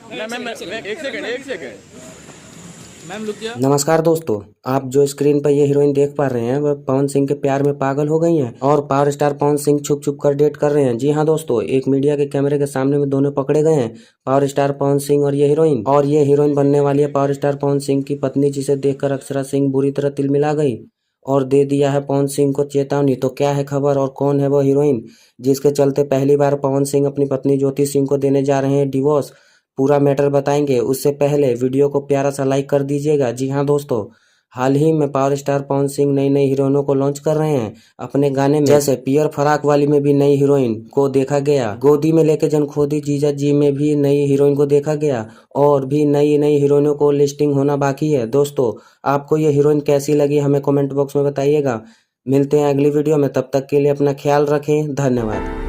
एक second. Ma'am look गया। नमस्कार दोस्तों, आप जो स्क्रीन पर ये हीरोइन देख पा रहे हैं वह पवन सिंह के प्यार में पागल हो गई हैं और पावर स्टार पवन सिंह छुप छुप कर डेट कर रहे हैं। जी हाँ दोस्तों, एक मीडिया के कैमरे के सामने में दोनों पकड़े गए हैं, पावर स्टार पवन सिंह और ये हीरोइन। और ये हीरोइन बनने वाली है पावर स्टार पवन सिंह की पत्नी, जिसे देखकर अक्षरा सिंह बुरी तरह तिलमिला गई और दे दिया है पवन सिंह को चेतावनी। तो क्या है खबर और कौन है वो हीरोइन जिसके चलते पहली बार पवन सिंह अपनी पत्नी ज्योति सिंह को देने जा रहे हैं डिवोर्स? पूरा मैटर बताएंगे, उससे पहले वीडियो को प्यारा सा लाइक कर दीजिएगा। जी हाँ दोस्तों, हाल ही में पावर स्टार पवन सिंह नई नई हीरोइनों को लॉन्च कर रहे हैं अपने गाने में। जैसे पियर फराक वाली में भी नई हीरोइन को देखा गया, गोदी में लेके जन खोदी जीजा जी में भी नई हीरोइन को देखा गया और भी नई नई हीरोइनों को लिस्टिंग होना बाकी है। दोस्तों, आपको ये हीरोइन कैसी लगी हमें कमेंट बॉक्स में बताइएगा। मिलते हैं अगली वीडियो में, तब तक के लिए अपना ख्याल रखें। धन्यवाद।